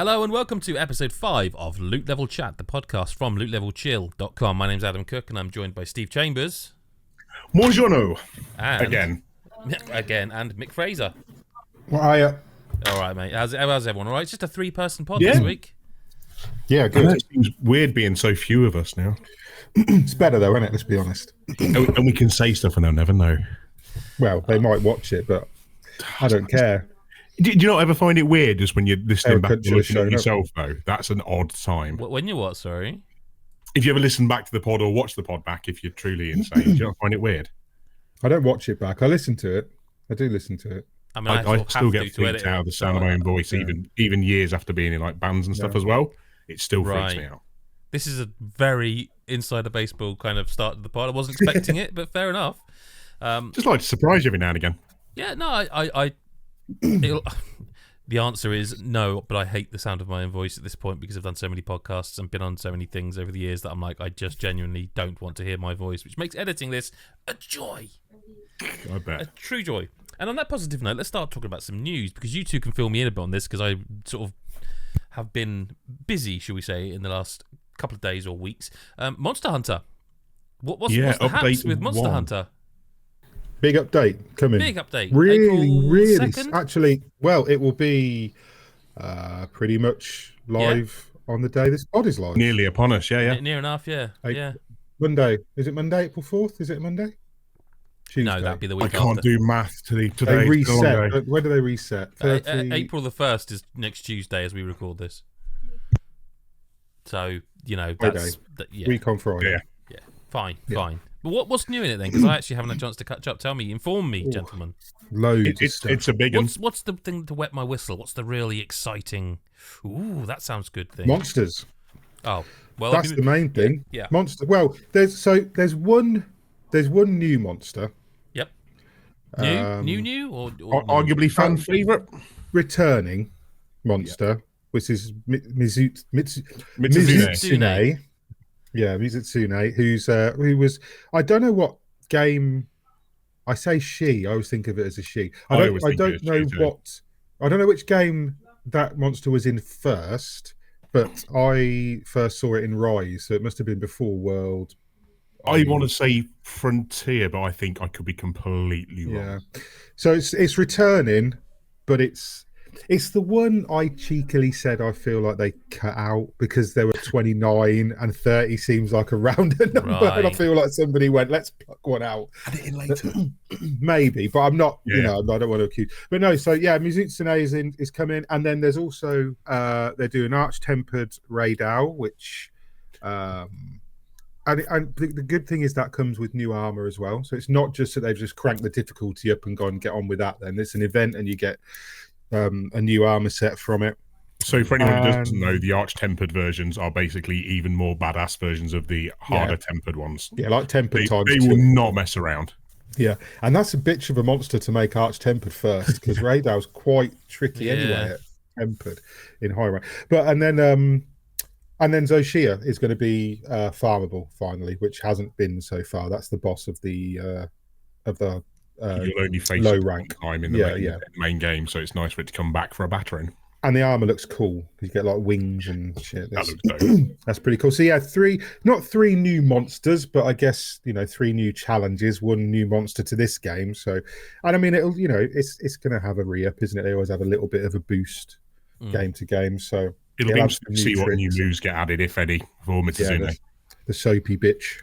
Hello and welcome to episode 5 of Loot Level Chat, the podcast from lootlevelchill.com. My name's Adam Cook and I'm joined by Steve Chambers. Buongiorno. And Again, and Mick Fraser. Well, All right, mate. How's everyone? All right? It's just a 3-person pod this week. yeah, I know good. it seems weird being so few of us now. It's better though, isn't it? Let's be honest. And we can say stuff and they'll never know. Well, they might watch it, but I don't care. Do you not ever find it weird just when you're listening back couldn't and looking show at up. yourself, though? That's an odd time. When you what, sorry? If you ever listen back to the pod or watch the pod back, if you're truly insane, do you not find it weird? I don't watch it back. I listen to it. I do listen to it. I mean, I still get freaked out of the sound of my own voice, even years after being in like bands and stuff as well. It still freaks me out. This is a very insider baseball kind of start to the pod. I wasn't expecting it, but fair enough. Just like to surprise you every now and again. Yeah, no, the answer is no, but I hate the sound of my own voice at this point because I've done so many podcasts and been on so many things over the years that I'm like, I just genuinely don't want to hear my voice, which makes editing this a joy. I bet. A true joy. And on that positive note, let's start talking about some news because you two can fill me in a bit on this because I sort of have been busy, shall we say, in the last couple of days or weeks. Monster Hunter. What's the haps with Monster Hunter? Big update coming. Big update. Really. 2nd? Actually, well, it will be pretty much live on the day this pod is live. Nearly upon us, yeah. Near enough, yeah. Monday. Is it Monday, April 4th? Is it Monday? Tuesday. No, that'd be the week I can't after. do math today. They reset. When do they reset? April the 1st is next Tuesday as we record this. So, you know, that's... Week on Friday. Yeah. Fine. But what's new in it then? Because I actually haven't had a chance to catch up. Tell me, inform me, gentlemen. Loads of stuff. It's a big one. What's the thing to wet my whistle? What's the really exciting... Ooh, that sounds good thing. Monsters. Oh, well... That's the main thing. Yeah. Monster. Well, there's one new monster. Yep. New? Or arguably fan favourite? Returning monster, which is Mitsuzune. Mitsuzune. Yeah, Mitsuzune, who was, I don't know what game. I say she. I always think of it as a she. I don't know which game that monster was in first, but I first saw it in Rise, so it must have been before World. I want to say Frontier, but I think I could be completely wrong. Yeah. So it's returning, but it's the one I cheekily said I feel like they cut out because there were 29 and 30 seems like a rounder number, and I feel like somebody went, let's pluck one out. Add it in later. Maybe, but I'm not, I don't want to accuse. But no, so yeah, Mitsuzune is coming, and then there's also they're doing Arch-Tempered Raidao, which and the good thing is that comes with new armor as well. So it's not just that they've just cranked the difficulty up and gone get on with that. Then it's an event, and you get a new armor set from it. So for anyone who doesn't know, the Arch-Tempered versions are basically even more badass versions of the harder tempered ones. Yeah, like tempered times. They will not mess around. Yeah, and that's a bitch of a monster to make Arch-Tempered first because Raidao's quite tricky anyway at tempered in high rank. But and then Zoshia is going to be farmable finally, which hasn't been so far. That's the boss of the you'll only face low it rank time in the main game, so it's nice for it to come back for a battering. And the armor looks cool. You get like wings and shit. That looks dope. That's pretty cool. So yeah, not three new monsters, but I guess 3 new challenges, 1 new monster to this game. So, and I mean, it'll it's going to have a re-up, isn't it? They always have a little bit of a boost game to game. So it'll be interesting to see what new moves get added, if any, for Mitsuzune. The soapy bitch,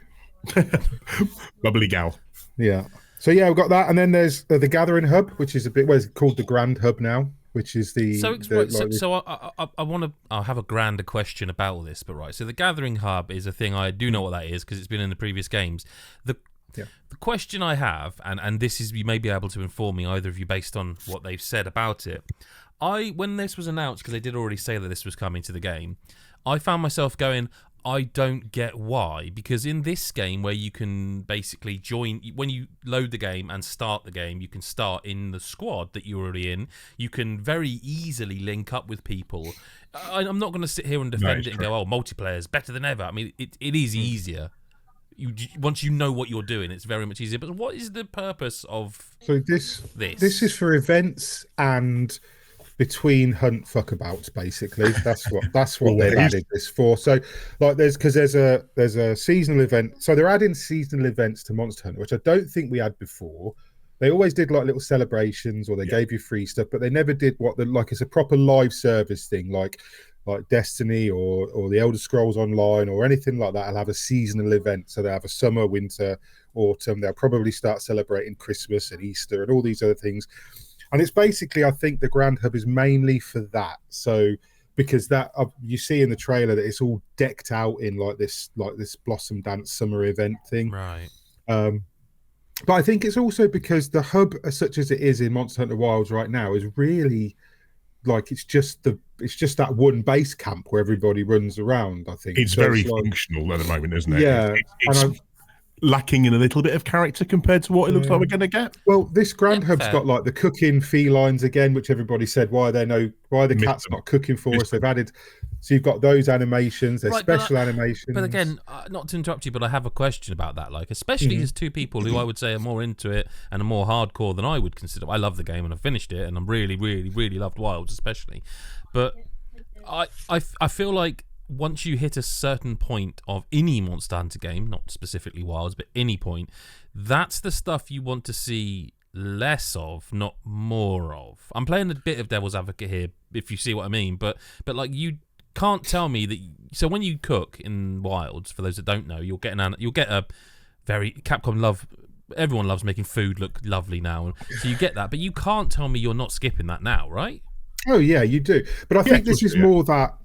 bubbly gal. Yeah. So yeah, we've got that, and then there's the Gathering Hub, which is it's called the Grand Hub now, which is the. I have a grander question about this, but right. So the Gathering Hub is a thing I do know what that is because it's been in the previous games. The question I have, and this is, you may be able to inform me, either of you, based on what they've said about it. When this was announced, because they did already say that this was coming to the game, I found myself going, I don't get why, because in this game where you can basically join, when you load the game and start the game, you can start in the squad that you're already in. You can very easily link up with people. I'm not going to sit here and defend it and go, oh, multiplayer is better than ever. I mean, it is easier. Once you know what you're doing, it's very much easier. But what is the purpose of this is for events and between hunt fuckabouts. Basically, that's what they've added this for. So, like, there's a seasonal event. So they're adding seasonal events to Monster Hunter, which I don't think we had before. They always did like little celebrations, or they gave you free stuff, but they never did it's a proper live service thing, like Destiny or the Elder Scrolls Online or anything like that. I'll have a seasonal event, so they have a summer, winter, autumn. They'll probably start celebrating Christmas and Easter and all these other things. And it's basically, I think the Grand Hub is mainly for that. So because that you see in the trailer that it's all decked out in like this Blossom Dance summer event thing, right? But I think it's also because the hub, as such as it is in Monster Hunter Wilds right now, is really like it's just that one base camp where everybody runs around. I think it's very functional at the moment, isn't it? Yeah, it's lacking in a little bit of character compared to what it looks like we're going to get. Well, this Grand Hub's got like the cooking felines again, which everybody said why the cat's not cooking for us. They've added, so you've got those animations. There's special animations. But again, not to interrupt you, but I have a question about that. Like, especially as two people who I would say are more into it and are more hardcore than I would consider. I love the game and I've finished it, and I'm really, really, really loved Wilds especially. But I feel like once you hit a certain point of any Monster Hunter game, not specifically Wilds, but any point, that's the stuff you want to see less of, not more of. I'm playing a bit of devil's advocate here, if you see what I mean, but like, you can't tell me that. So when you cook in Wilds, for those that don't know, you'll get a very Capcom everyone loves making food look lovely now, so you get that, but you can't tell me you're not skipping that now, right? Oh yeah, you do. But I think this is more that.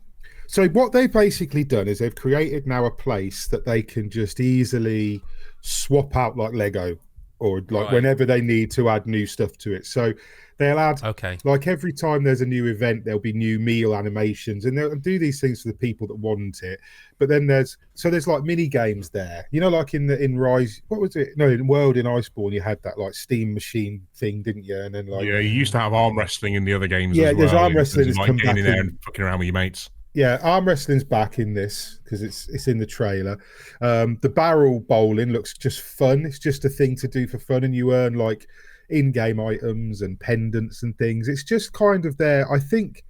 So what they've basically done is they've created now a place that they can just easily swap out like Lego, or like whenever they need to add new stuff to it. So they'll add, like every time there's a new event, there'll be new meal animations, and they'll do these things for the people that want it. But then there's like mini games there, you know, like in Rise, what was it? No, in World in Iceborne, you had that like steam machine thing, didn't you? And then like you used to have arm wrestling in the other games. Yeah, as well. There's arm wrestling. Like come getting back in there and fucking around with your mates. Yeah, arm wrestling's back in this because it's in the trailer. The barrel bowling looks just fun. It's just a thing to do for fun, and you earn like in-game items and pendants and things. It's just kind of there. I think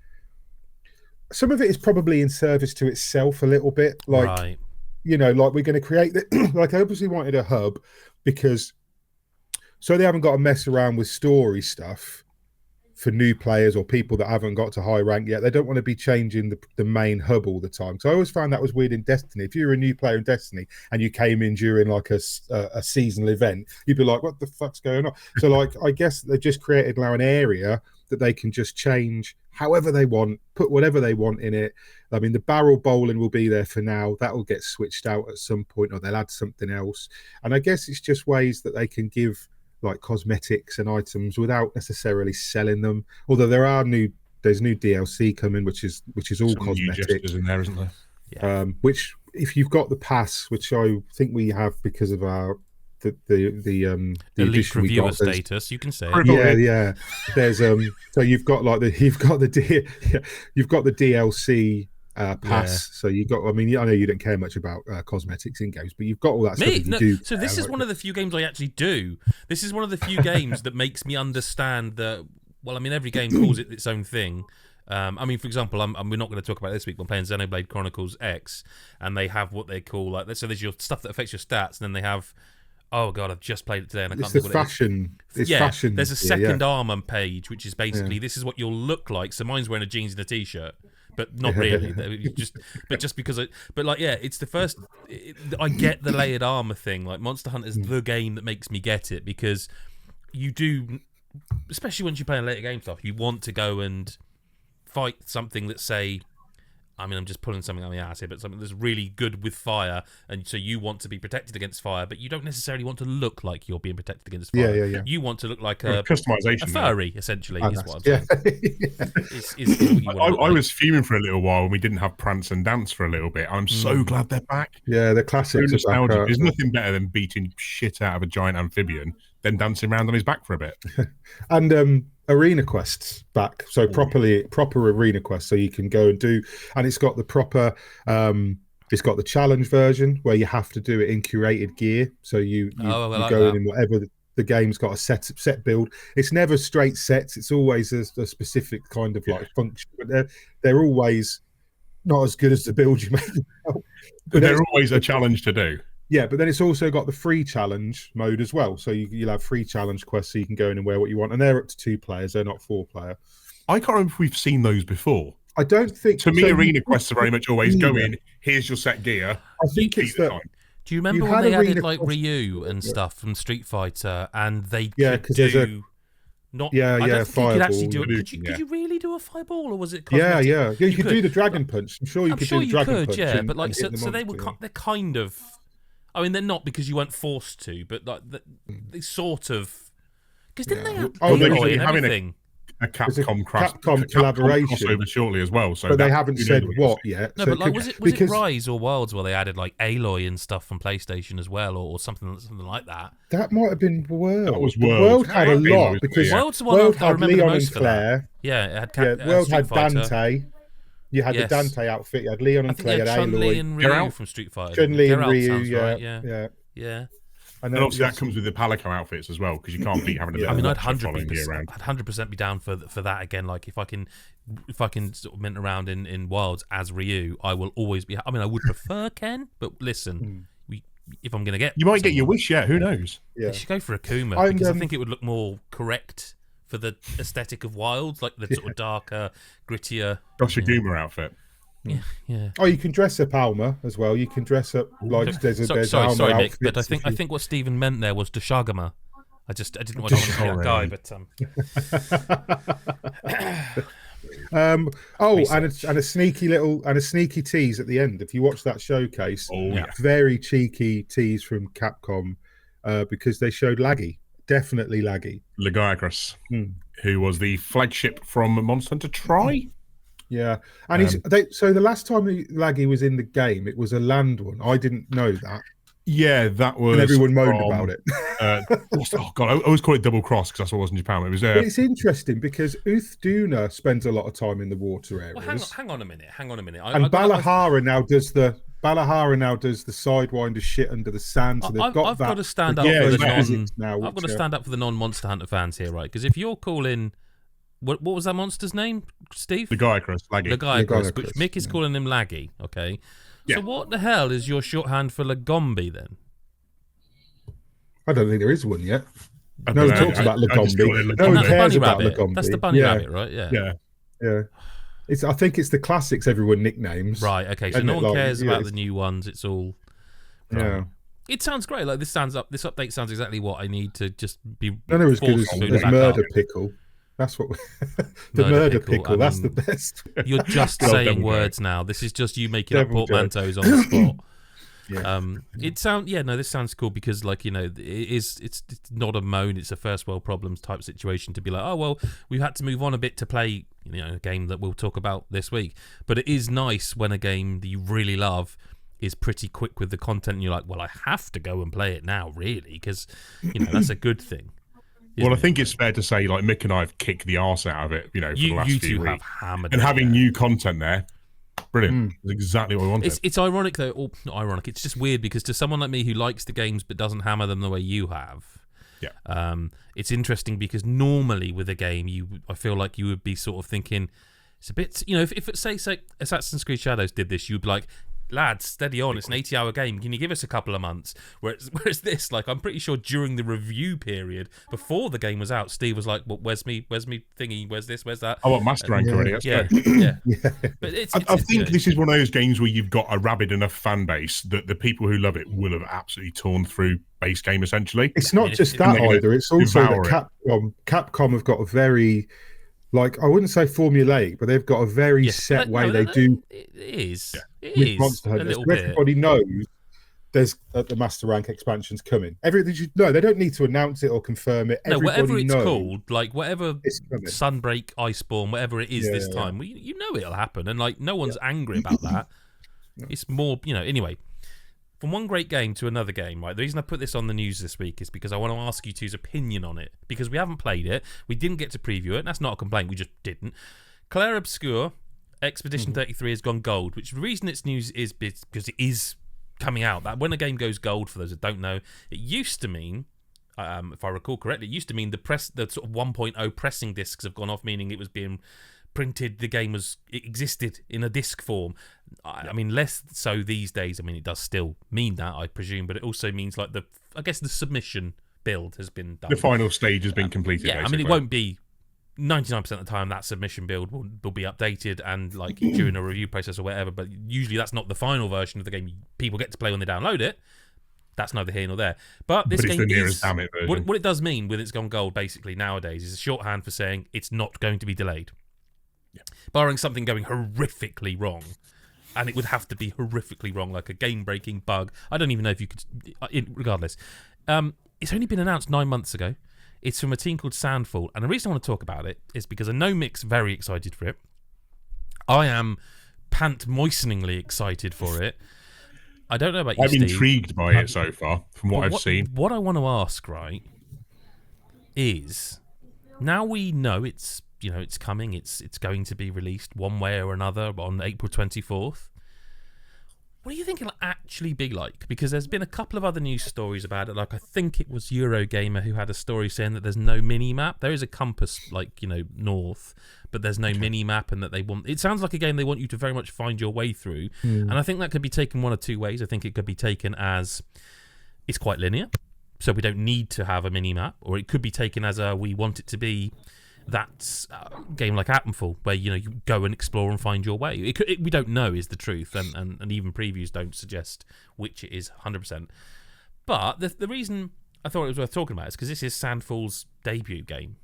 some of it is probably in service to itself a little bit. Like, you know, like we're going to create like I obviously wanted a hub because so they haven't got to mess around with story stuff for new players or people that haven't got to high rank yet. They don't want to be changing the main hub all the time. So I always found that was weird in Destiny. If you were a new player in Destiny and you came in during like a seasonal event, you'd be like, what the fuck's going on? So like, I guess they've just created now an area that they can just change however they want, put whatever they want in it. I mean, the barrel bowling will be there for now. That will get switched out at some point, or they'll add something else. And I guess it's just ways that they can give like cosmetics and items without necessarily selling them. Although there's new DLC coming, which is all some cosmetics in there, isn't there? Yeah. Which if you've got the pass, which I think we have because of our the elite reviewer status, you can say yeah. There's so you've got the DLC pass, so you got. I mean, I know you don't care much about cosmetics in games, but you've got all that stuff. So this is one of the few games I actually do. This is one of the few games that makes me understand that. Well, I mean, every game calls it its own thing. I mean, for example, we're not going to talk about it this week. I'm playing Xenoblade Chronicles X, and they have what they call like. So there's your stuff that affects your stats, and then they have. Oh god, I've just played it today, and I can't think what fashion. It is. Fashion. There's a second armor page, which is basically this is what you'll look like. So mine's wearing a jeans and a t-shirt. But not really. just because it's the first. I get the layered armor thing. Like Monster Hunter is the game that makes me get it, because you do, especially when you play later game stuff, you want to go and fight something that say. I mean, I'm just pulling something out of the ass here, but something that's really good with fire, and so you want to be protected against fire, but you don't necessarily want to look like you're being protected against fire. Yeah. You want to look like a customization, a furry, essentially, is what I'm saying. Is what you want I was fuming for a little while when we didn't have Prance and Dance for a little bit. I'm so glad they're back. Yeah, the classics. So nostalgic. There's nothing better than beating shit out of a giant amphibian than dancing around on his back for a bit. And arena quests back, so proper arena quests, so you can go and do, and it's got the proper it's got the challenge version where you have to do it in curated gear, so you go in whatever the game's got a set build. It's never straight sets. It's always a specific kind of like function, but they're always not as good as the build you make. But they're always a challenge to do. Yeah, but then it's also got the free challenge mode as well. So you'll have free challenge quests, so you can go in and wear what you want, and they're up to 2 players. They're not 4 player. I can't remember if we've seen those before. I don't think. To me, arena quests are very much always go in. Here's your set gear. I think it's that. Do you remember when they added like Ryu and stuff from Street Fighter, and they could do not? I don't think you could actually do it. Could you really do a fireball, or was it? Cosmetic? Yeah. You could do the dragon punch. I'm sure you could do the dragon punch. Yeah, but like so they're kind of. I mean, they're not because you weren't forced to, but like they sort of. Because didn't they have Aloy and everything? A Capcom collaboration crossover shortly as well, so but they haven't said what yet. No, so but like, was it Rise or Wilds where they added like Aloy and stuff from PlayStation as well, or something like that? That might have been World. That was World. World had a lot because World's the one I remember Leon the most and Claire. Yeah, it had World had Fighter. Dante. You had the Dante outfit. You had Leon and Claire. Chun-Li and Ryu from Street Fighter. Chun-Li and Ryu. Yeah. And obviously that comes with the Palico outfits as well, because you can't beat having. I mean, I'd 100% be down for that again. Like if I can sort of mint around in Wilds as Ryu, I will always be. I mean, I would prefer Ken, but listen, if I'm gonna get, you might get your wish. Yeah, who knows? Yeah, you should go for Akuma because I think it would look more correct for the aesthetic of Wilds, like the sort of darker, grittier. Akuma outfit. Yeah. Oh, you can dress up Alma as well. You can dress up like there's Alma sorry, outfits. Mick, but I think what Stephen meant there was Dashagama. I didn't want to be that guy, but and a sneaky tease at the end. If you watch that showcase, very cheeky tease from Capcom because they showed Laggy, definitely Laggy, Legiacrus, who was the flagship from Monster Hunter Tri. Yeah, and so the last time Laggy was in the game, it was a land one. I didn't know that. Yeah, that was. And everyone moaned about it. Oh god, I always call it double cross because that's what was in Japan. It was. It's interesting because Uthduna spends a lot of time in the water areas. Well, hang on a minute. And Balahara now does the sidewinder shit under the sand. So they've got I've got to stand up for the non-Monster Hunter fans here, right? Because if you're calling. What was that monster's name, Steve? Legiacrus, Laggy. Legiacrus, which Mick is calling him Laggy, okay? Yeah. So what the hell is your shorthand for Lagombi then? I don't think there is one yet. No one talks about Lagombi. No one cares about Lagombi. That's the bunny rabbit, right? Yeah. I think it's the classics everyone nicknames. Right, okay, so no one cares about the new ones. It's all... Yeah. It sounds great. Like this update sounds exactly what I need to just be... None are as good as Murder Pickle. That's what the murder pickle. That's the best. You're just saying words now. This is just you making up portmanteaus on the spot. This sounds cool because it's not a moan. It's a first world problems type situation to be like, oh well, we've had to move on a bit to play a game that we'll talk about this week. But it is nice when a game that you really love is pretty quick with the content and you're like, well, I have to go and play it now, really, because that's a good thing. Well, I think it's fair to say, like Mick and I have kicked the arse out of it, for the last few weeks. Have hammered and it, having new content there, brilliant. It's exactly what we wanted. It's ironic though, or not ironic. It's just weird because to someone like me who likes the games but doesn't hammer them the way you have, it's interesting because normally with a game, I feel like you would be sort of thinking it's a bit, if it say Assassin's Creed Shadows did this, you'd be like, lads, steady on. It's an 80-hour game. Can you give us a couple of months? Whereas this, like, I'm pretty sure during the review period before the game was out, Steve was like, "Well, where's me thingy? Where's this? Where's that?" I want Master Rank already. That's great. Yeah. But I think this is one of those games where you've got a rabid enough fan base that the people who love it will have absolutely torn through base game. Essentially, it's not just that either. It's also that Capcom have got a very. Like, I wouldn't say formulaic, but they've got a very set way they do. It is. It is. Monster Hunter. Everybody knows there's the Master Rank expansion's coming. They don't need to announce it or confirm it. Whatever it's called, like whatever Sunbreak, Iceborne, whatever it is this time, you know it'll happen. And like, no one's angry about that. It's more, anyway. From one great game to another game, right? The reason I put this on the news this week is because I want to ask you two's opinion on it. Because we haven't played it. We didn't get to preview it. And that's not a complaint. We just didn't. Clair Obscur, Expedition 33 has gone gold, which the reason it's news is because it is coming out. That when a game goes gold, for those that don't know, it used to mean if I recall correctly. It used to mean the sort of 1.0 pressing discs have gone off, meaning it was being printed. The game it existed in a disc form. I mean, less so these days. I mean, it does still mean that, I presume, but it also means like the submission build has been done. The final stage has been completed. Yeah, basically. I mean, it won't be 99% of the time that submission build will be updated and like during a review process or whatever, but usually that's not the final version of the game people get to play when they download it. That's neither here nor there. But this game is what it does mean with It's Gone Gold basically nowadays is a shorthand for saying it's not going to be delayed. Yeah. Barring something going horrifically wrong. And it would have to be horrifically wrong, like a game-breaking bug. I don't even know if you could... regardless. It's only been announced 9 months ago. It's from a team called Sandfall. And the reason I want to talk about it is because I know Mick's very excited for it. I am pant-moisteningly excited for it. I don't know about you, I'm Steve. intrigued by it so far, from what I've seen. What I want to ask, right, is... Now we know it's coming. It's going to be released one way or another on April 24th. What do you think it'll actually be like? Because there's been a couple of other news stories about it. Like I think it was Eurogamer who had a story saying that there's no mini map. There is a compass, north, but there's no mini map, and that they want. It sounds like a game they want you to very much find your way through. And I think that could be taken one of two ways. I think it could be taken as it's quite linear, so we don't need to have a mini map, or it could be taken as we want it to be. That's a game like Atomfall, where you go and explore and find your way. We don't know is the truth, and even previews don't suggest which it is 100%. But the reason I thought it was worth talking about is because this is Sandfall's debut game,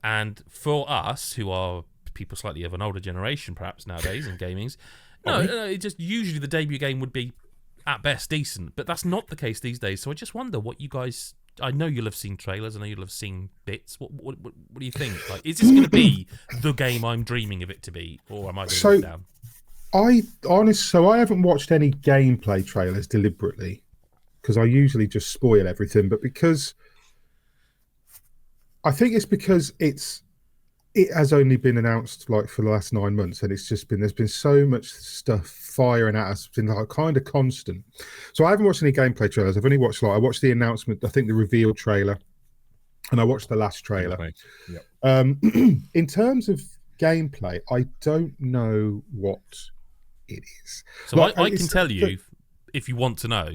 and for us who are people slightly of an older generation, perhaps nowadays in gamings, no, it just usually the debut game would be at best decent, but that's not the case these days. So I just wonder what you guys. I know you'll have seen trailers. I know you'll have seen bits. What do you think? Like, is this going to be the game I'm dreaming of it to be, or am I going down? I haven't watched any gameplay trailers deliberately because I usually just spoil everything. But because I think it's because it has only been announced like for the last 9 months, and there's been so much stuff firing at us, it's been like kind of constant. So I haven't watched any gameplay trailers. I've only watched I watched the announcement, I think the reveal trailer, and I watched the last trailer. Yep. In terms of gameplay, I don't know what it is. So I can tell you if you want to know.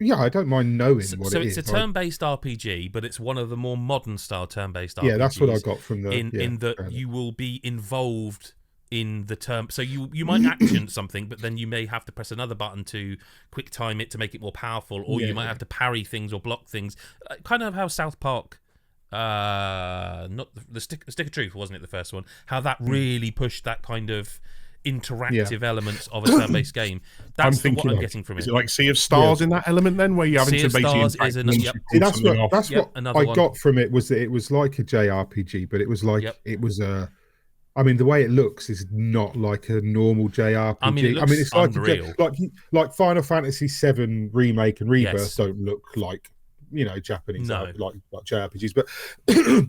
Yeah, I don't mind knowing what it is. So it's a turn-based RPG, but it's one of the more modern-style turn-based RPGs. Yeah, that's what I got from the... In that you will be involved in the turn... So you might action something, but then you may have to press another button to quick time it to make it more powerful, or you might have to parry things or block things. Kind of how South Park... not the Stick of Truth, wasn't it, the first one? How that really pushed that kind of... interactive elements of a turn-based game. That's what I'm getting from it. Is it like Sea of Stars in that element then, where you're having to basically that's what I got from it, was that it was like a JRPG, but it was like it was a. I mean, the way it looks is not like a normal JRPG. I mean, it's like unreal. Like Final Fantasy VII Remake and Rebirth don't look like Japanese like JRPGs, but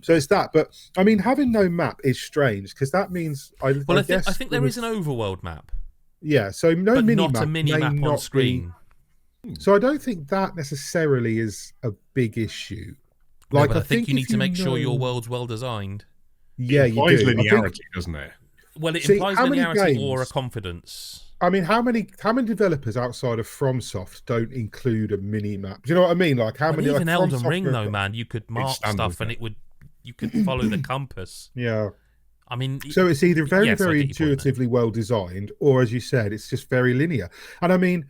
so it's that. But I mean, having no map is strange because that means I think there is an overworld map. Yeah, so no but mini not map, a mini map on screen. So I don't think that necessarily is a big issue. Like, I think you need to make sure your world's well designed. Yeah, it implies linearity, doesn't it? Well, it implies linearity or a confidence. I mean, how many developers outside of FromSoft don't include a mini map? Do you know what I mean? Like how many? Even Elden Ring, though, man, you could mark stuff and you could follow the compass. Yeah. I mean, so it's either very intuitively well designed, or as you said, it's just very linear. And I mean,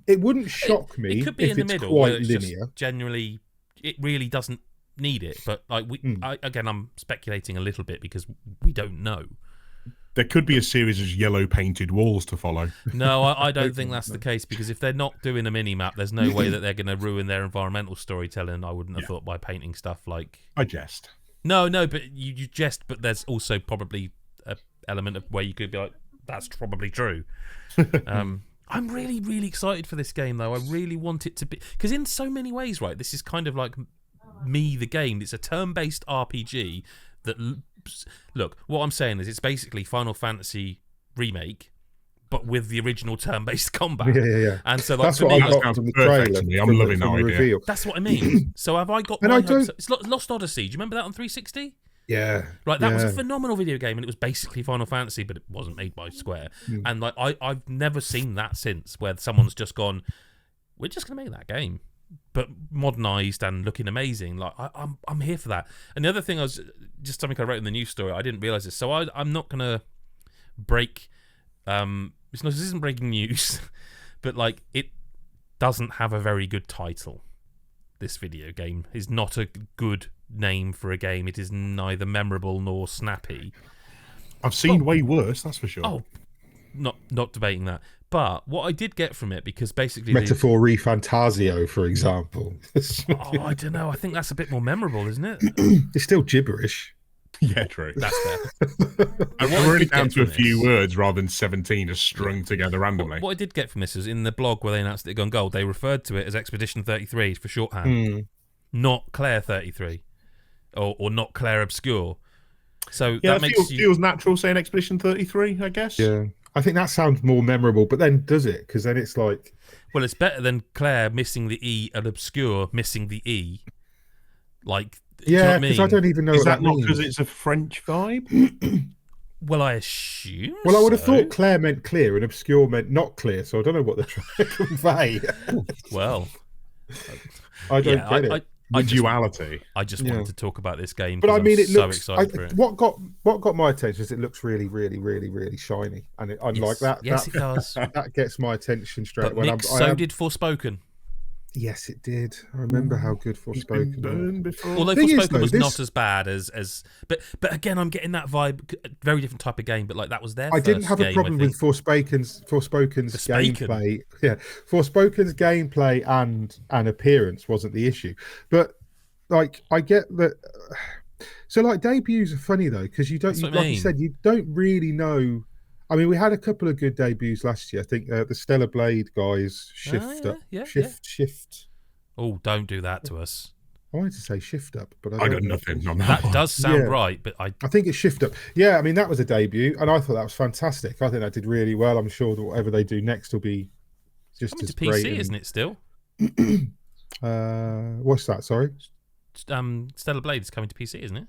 it wouldn't shock me. It could be if in the it's middle, quite where it's linear. just generally, it really doesn't need it. But like again, I'm speculating a little bit because we don't know. There could be a series of yellow painted walls to follow. No, I don't think that's the case, because if they're not doing a mini map, there's no way that they're going to ruin their environmental storytelling. I wouldn't have thought by painting stuff like. I jest. No, but you jest, but there's also probably an element of where you could be like, that's probably true. I'm really, really excited for this game, though. I really want it to be, because in so many ways, right, this is kind of like Me the Game. It's a turn-based RPG that. Look, what I'm saying is it's basically Final Fantasy Remake, but with the original turn-based combat. Yeah. And so like, that's what I got from the trailer. I'm loving that idea. Reveal. That's what I mean. So have I got and my hopes? It's Lost Odyssey. Do you remember that on 360? Yeah. Right, that was a phenomenal video game, and it was basically Final Fantasy, but it wasn't made by Square. And like I've never seen that since, where someone's just gone, we're just going to make that game, but modernised and looking amazing. Like I'm here for that. And the other thing just something I wrote in the news story, I didn't realise this, so I'm not going to break. This isn't breaking news, but like it doesn't have a very good title. This video game is not a good name for a game. It is neither memorable nor snappy. I've seen way worse, that's for sure. Oh, not debating that. But what I did get from it, because basically Metaphor Refantasio, for example. I don't know. I think that's a bit more memorable, isn't it? It's still gibberish. Yeah, true. That's fair. I'm really down to a few words rather than 17 just strung together randomly. What I did get from this is in the blog where they announced it had gone gold, they referred to it as Expedition 33 for shorthand, not Clair 33, or not Clair Obscur. So that feels natural saying Expedition 33, I guess. Yeah, I think that sounds more memorable, but then does it? Because then it's like... Well, it's better than Clair missing the E and Obscur missing the E. Like... Yeah, because I don't even know what that means. Is that not because it's a French vibe? Well, I assume. Well, I would have thought Clair meant clear and Obscure meant not clear, so I don't know what they're trying to convey. Well, I don't get it. Duality. I just wanted to talk about this game, but I mean, I'm so excited for it. What got my attention is it looks really, really, really, really shiny, and I like that. Yes, it does. That gets my attention straight away. Mick, so did Forspoken. Yes, it did. I remember how good Forspoken was. Although Forspoken was not as bad as but again, I'm getting that vibe. Very different type of game, but like that was their. I didn't have a problem with Forspoken's gameplay. Yeah, Forspoken's gameplay and appearance wasn't the issue, but like I get that. So like debuts are funny though, because you don't, you said, you don't really know. I mean, we had a couple of good debuts last year. I think the Stellar Blade guys shift. Oh, don't do that to us. I wanted to say shift up, but I got nothing on that. That does sound right, but I think it's shift up. Yeah, I mean that was a debut, and I thought that was fantastic. I think that did really well. I'm sure that whatever they do next will be just as great. It's PC, isn't it? Still. What's that? Sorry. Stellar Blade is coming to PC, isn't it?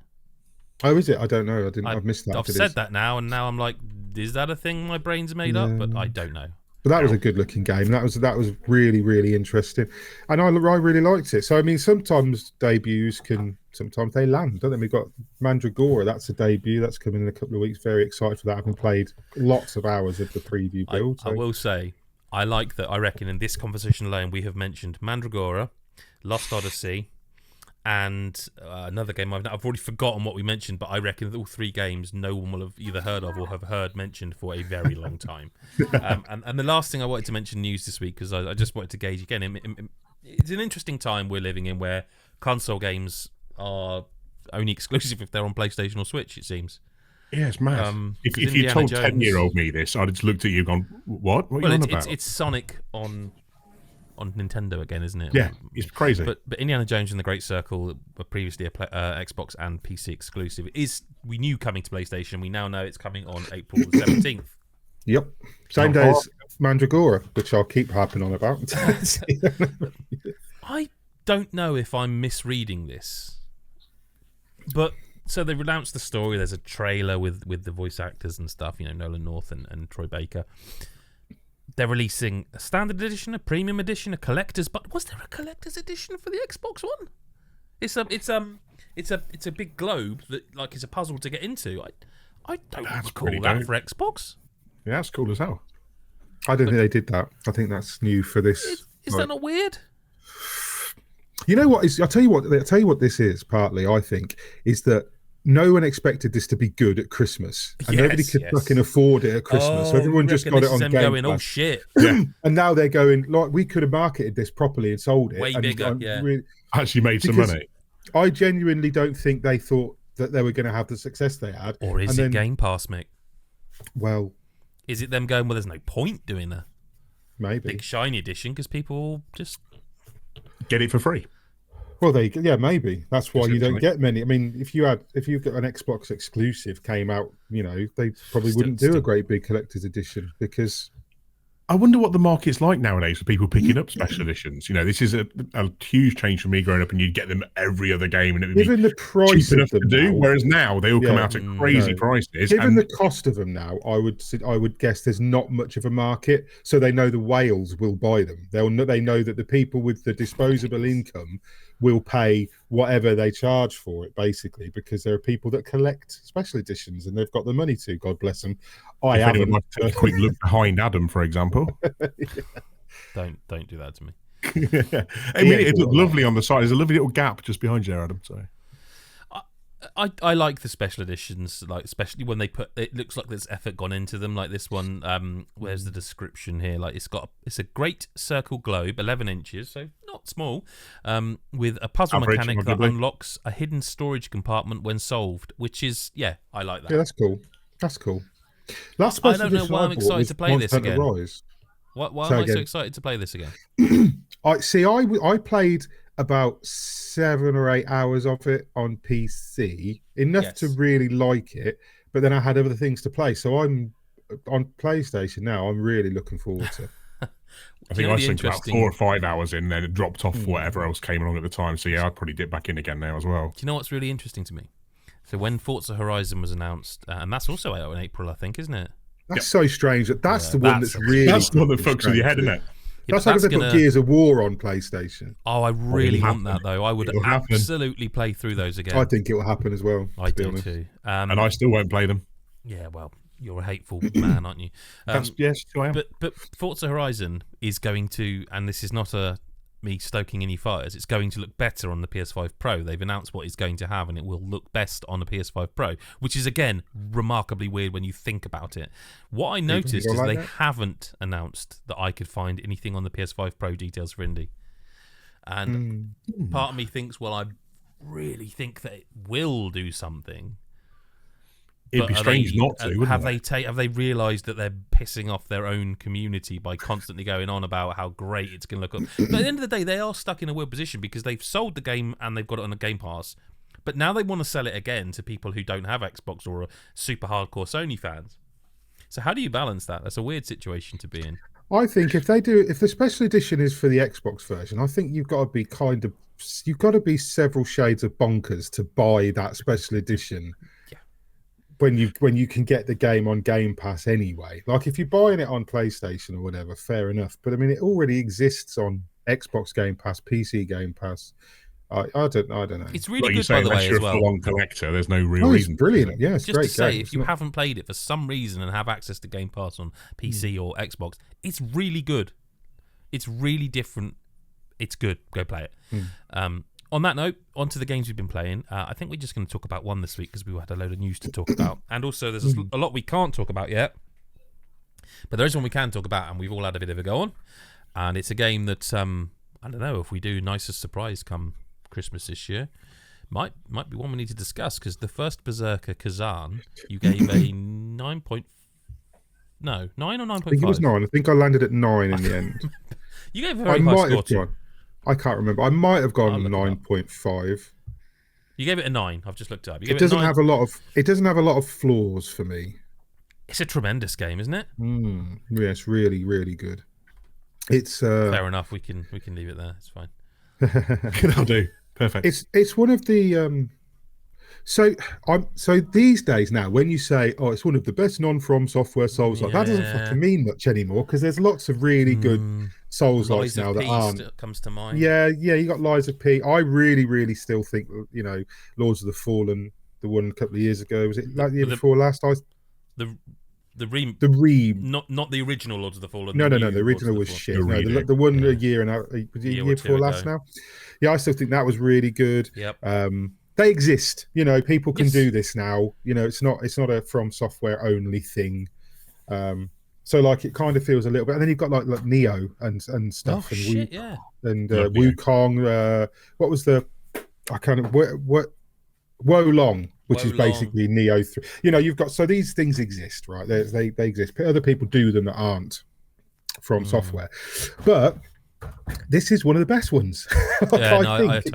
Oh, is it? I don't know. I've missed that. I've said that now, and now I'm like, is that a thing my brain's made up? But I don't know. But that was a good-looking game. That was really, really interesting, and I really liked it. So I mean, sometimes debuts sometimes they land, don't they? We've got Mandragora. That's a debut. That's coming in a couple of weeks. Very excited for that. Having played lots of hours of the preview build. I will say, I like that. I reckon in this conversation alone, we have mentioned Mandragora, Lost Odyssey, and another game I've already forgotten what we mentioned, but I reckon that all three games no one will have either heard of or have heard mentioned for a very long time. And the last thing I wanted to mention news this week, because I just wanted to gauge again, it's an interesting time we're living in where console games are only exclusive if they're on PlayStation or Switch, it seems. Yeah, it's mad. If you told 10-year-old me this, I'd have just looked at you and gone, what? What are you on about? It's Sonic on Nintendo again, isn't it? Yeah, it's crazy. But Indiana Jones and the Great Circle were previously a Xbox and PC exclusive. We knew coming to PlayStation. We now know it's coming on April the 17th. Yep. Same day as Mandragora, which I'll keep harping on about. I don't know if I'm misreading this, but so they've announced the story. There's a trailer with the voice actors and stuff, Nolan North and Troy Baker. They're releasing a standard edition, a premium edition, a collector's. But was there a collector's edition for the Xbox One? It's a big globe that like is a puzzle to get into. I don't recall that for Xbox. Yeah, that's cool as hell. I don't think they did that. I think that's new for this. Is that not weird? You know what? I'll tell you what this is. Partly, I think, is that no one expected this to be good at Christmas, and nobody could fucking afford it at Christmas. So everyone just got it on Game going, Pass. oh shit! Yeah. And now they're going like we could have marketed this properly and sold it way bigger. Actually made some money. I genuinely don't think they thought that they were going to have the success they had. Or is it Game Pass, Mick? Well, is it them going? Well, there's no point doing a big shiny edition because people just get it for free. Well, maybe that's why you don't get many. I mean, if you've got an Xbox exclusive came out, they probably wouldn't do a great big collector's edition because I wonder what the market's like nowadays for people picking up special editions. You know, this is a huge change for me growing up, and you'd get them every other game, and it would be the price cheap enough to do. now, whereas now they all come out at crazy prices. Given the cost of them now, I would guess there's not much of a market. So they know the whales will buy them. They know that the people with the disposable income will pay whatever they charge for it, basically, because there are people that collect special editions and they've got the money to. God bless them. I haven't. Like to take a quick look behind Adam, for example. Don't do that to me. I mean, it looked lovely on the side. There's a lovely little gap just behind you there, Adam. Sorry. I like the special editions, like especially when they put. It looks like there's effort gone into them. Like this one. Where's the description here? Like it's a great circle globe, 11 inches, so not small, with a puzzle mechanic that unlocks a hidden storage compartment when solved. Which is I like that. Yeah, that's cool. That's cool. I don't know why I'm excited to play this again. Why am I so excited to play this again? I played about 7 or 8 hours of it on PC, enough to really like it, but then I had other things to play. So I'm on PlayStation now. I'm really looking forward to. I think I spent about 4 or 5 hours in, then it dropped off whatever else came along at the time. So yeah, I'd probably dip back in again now as well. Do you know what's really interesting to me? So when Forza Horizon was announced, and that's also out in April, I think, isn't it? That's so strange. That's the one that's really. That's the one that fucks with your head, isn't it? Yeah, that's like if they put Gears of War on PlayStation. Oh, I really want that though. I would absolutely play through those again. I think it will happen as well. I do too. And I still won't play them. Yeah, well, you're a hateful man, aren't you? Yes, I am. But Forza Horizon is going to, and this is not me stoking any fires, it's going to look better on the PS5 Pro. They've announced what it's going to have, and it will look best on the PS5 Pro, which is, again, remarkably weird when you think about it. What I noticed is they haven't announced that I could find anything on the PS5 Pro details for Indie. And part of me thinks, well, I really think that it will do something. It'd be strange not to, wouldn't have they realised that they're pissing off their own community by constantly going on about how great it's going to look? But at the end of the day, they are stuck in a weird position because they've sold the game and they've got it on a Game Pass, but now they want to sell it again to people who don't have Xbox or are super hardcore Sony fans. So how do you balance that? That's a weird situation to be in. I think if the special edition is for the Xbox version, I think you've got to be several shades of bonkers to buy that special edition. When you can get the game on Game Pass anyway. Like if you're buying it on PlayStation or whatever, fair enough. But I mean, it already exists on Xbox Game Pass, PC Game Pass. I don't know. It's really good, by the way, as well. Full-on collector, there's no real reason. It's brilliant. Yeah, it's just great to say, game. if you haven't played it for some reason and have access to Game Pass on PC or Xbox, it's really good. It's really different. It's good. Go play it. On that note, on to the games we've been playing. I think we're just going to talk about one this week because we had a load of news to talk about. And also, there's a lot we can't talk about yet. But there is one we can talk about, and we've all had a bit of a go on. And it's a game that, I don't know, if we do nicest surprise come Christmas this year, might be one we need to discuss, because the first Berserker, Khazan, you gave a 9 or 9.5? I think it was 9. I think I landed at 9 in the end. You gave a very high score too. I can't remember. I might have gone 9.5. You gave it a 9. I've just looked it up. It doesn't have a lot of flaws for me. It's a tremendous game, isn't it? Yeah, it's really, really good. It's fair enough. We can leave it there. It's fine. That'll do. Perfect. It's one of the So these days now, when you say, "Oh, it's one of the best non-From Software Souls," like that doesn't fucking mean much anymore, because there's lots of really good Souls-likes now that aren't. Comes to mind. Yeah, you got Lies of P. I really, really still think, Lords of the Fallen, the one a couple of years ago, was it like the year before last? Not the original Lords of the Fallen. No, the original was shit. The one a year before last now. Yeah, I still think that was really good. Yep. They exist, people can do this now. It's not a From Software only thing. So like it kind of feels a little bit, and then you've got like Neo and stuff, Wukong. What was the? I kind of Wolong, which is basically Neo 3. You've got, so these things exist, right? They exist. Other people do them that aren't From Software, but this is one of the best ones. I think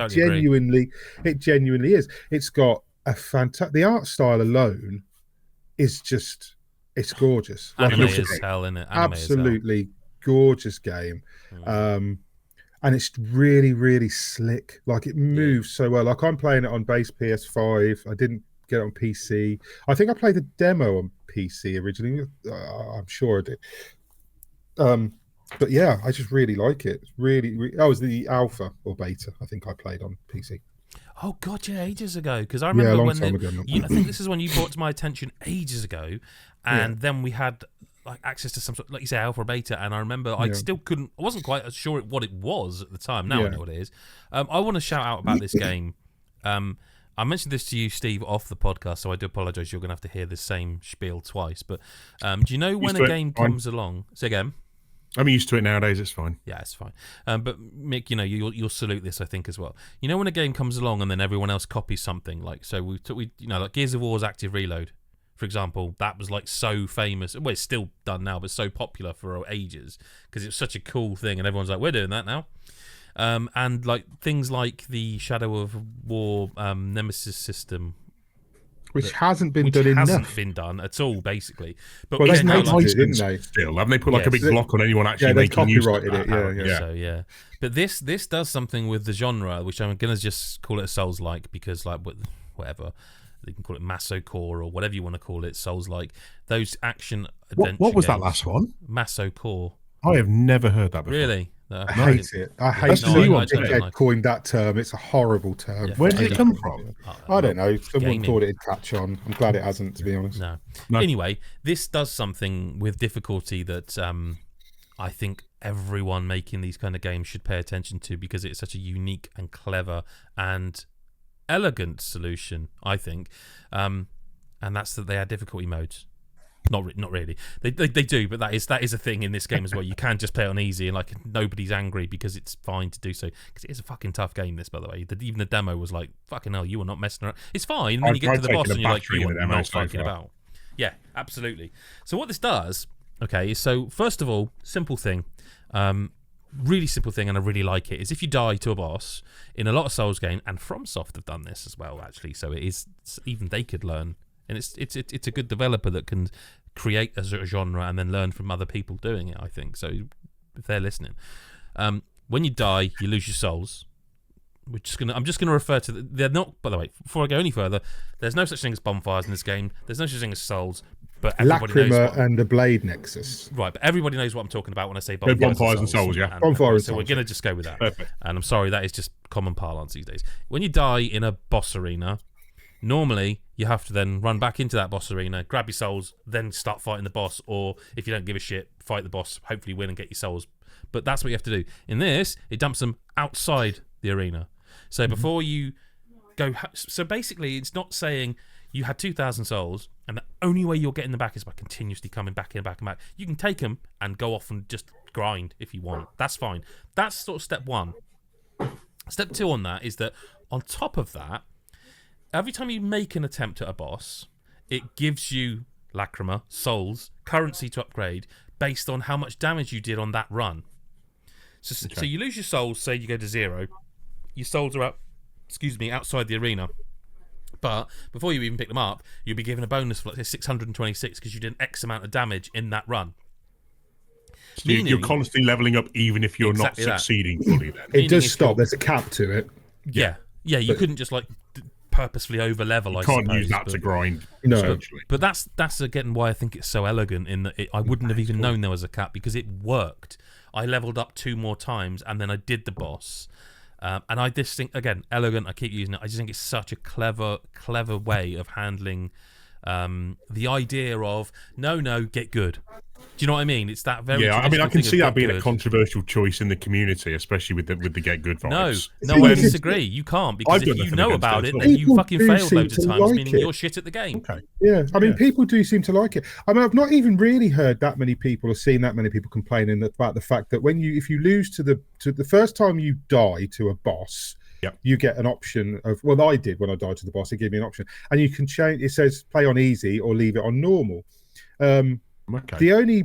it genuinely is. It's got a fantastic. The art style alone is just, it's gorgeous. Anime is hell, isn't it? Absolutely gorgeous game. And it's really, really slick. Like it moves so well. Like I'm playing it on base PS5. I didn't get it on PC. I think I played the demo on PC originally. I'm sure I did. But yeah, I just really like it. Really, that was the alpha or beta. I think I played on PC. Oh God, yeah, ages ago. Because I remember when I think this is when you brought to my attention ages ago, and then we had like access to some sort, like you say, alpha or beta, and I remember I still couldn't. I wasn't quite sure what it was at the time. Now I know what it is. I want to shout out about this game. I mentioned this to you, Steve, off the podcast, so I do apologise. You're going to have to hear the same spiel twice. But do you know when a game comes along? Say again. I'm used to it nowadays. It's fine. Yeah, it's fine. But Mick, you know, you'll salute this, I think, as well. You know, when a game comes along and then everyone else copies something, like so we you know, like Gears of War's Active Reload, for example, that was like so famous. Well, it's still done now, but so popular for ages because it's such a cool thing, and everyone's like, we're doing that now. And like things like the Shadow of War Nemesis system. Which hasn't been done enough. Hasn't been done at all, basically. But well, they noticed it, didn't they? Still, haven't they put like a big block on anyone actually making use of that? So, but this does something with the genre, which I'm going to just call it a Souls-like because, like, whatever. You can call it Masocore or whatever you want to call it, Souls-like. Those action adventure What was games, that last one? Masocore. I have never heard that before. Really? I hate it. I hate it. Coined that term. It's a horrible term. Yeah. Where did it come from? I don't know. Someone thought it'd catch on. I'm glad it hasn't, to be honest. No. Anyway, this does something with difficulty that I think everyone making these kind of games should pay attention to because it's such a unique and clever and elegant solution, I think. And that's that they add difficulty modes. Not really. They do, but that is a thing in this game as well. You can just play it on easy and like nobody's angry because it's fine to do so. Because it is a fucking tough game. This, by the way, even the demo was like, fucking hell, you are not messing around. It's fine. And then you get to the boss and you're like, you are not fucking about. Yeah, absolutely. So what this does, okay, is so first of all, simple thing, really simple thing, and I really like it. Is if you die to a boss in a lot of Souls games, and FromSoft have done this as well, actually. So it is even they could learn. And it's a good developer that can create a genre and then learn from other people doing it, I think. So if they're listening, when you die, you lose your souls. I'm just gonna refer to they're not. By the way, before I go any further, there's no such thing as bonfires in this game. There's no such thing as souls. But everybody knows and the Blade Nexus. Right, but everybody knows what I'm talking about when I say bonfires and souls. Yeah, bonfires. So we're gonna just go with that. Perfect. And I'm sorry, that is just common parlance these days. When you die in a boss arena, normally you have to then run back into that boss arena, grab your souls, then start fighting the boss, or if you don't give a shit, fight the boss, hopefully win and get your souls. But that's what you have to do. In this, it dumps them outside the arena. So before you go, so basically it's not saying you had 2,000 souls and the only way you're getting them back is by continuously coming back and back and back. You can take them and go off and just grind if you want. That's fine. That's sort of step one. Step two on that is that on top of that, every time you make an attempt at a boss, it gives you lacrima, souls, currency to upgrade based on how much damage you did on that run. So you lose your souls, say you go to 0, your souls are up, outside the arena. But before you even pick them up, you'll be given a bonus for like 626 because you did X amount of damage in that run. So you're constantly leveling up even if you're not succeeding fully then. It does stop. There's a cap to it. Yeah, you couldn't just like purposefully over level. You can't use that to grind. No, but that's again why I think it's so elegant. In that I wouldn't have even known there was a cap because it worked. I leveled up 2 more times and then I did the boss. And I just think, again, elegant, I keep using it. I just think it's such a clever way of handling the idea of no, get good. Do you know what I mean? It's that very I mean, I can see that being a controversial choice in the community, especially with the get good vibes. No, I disagree. You can't because if you know about it, then you fucking failed loads of times, meaning you're shit at the game. Okay. Yeah, I mean, people do seem to like it. I mean, I've not even really heard that many people or seen that many people complaining about the fact that if you lose to the first time you die to a boss, you get an option of, well, I did when I died to the boss, it gave me an option, and you can change. It says play on easy or leave it on normal. The only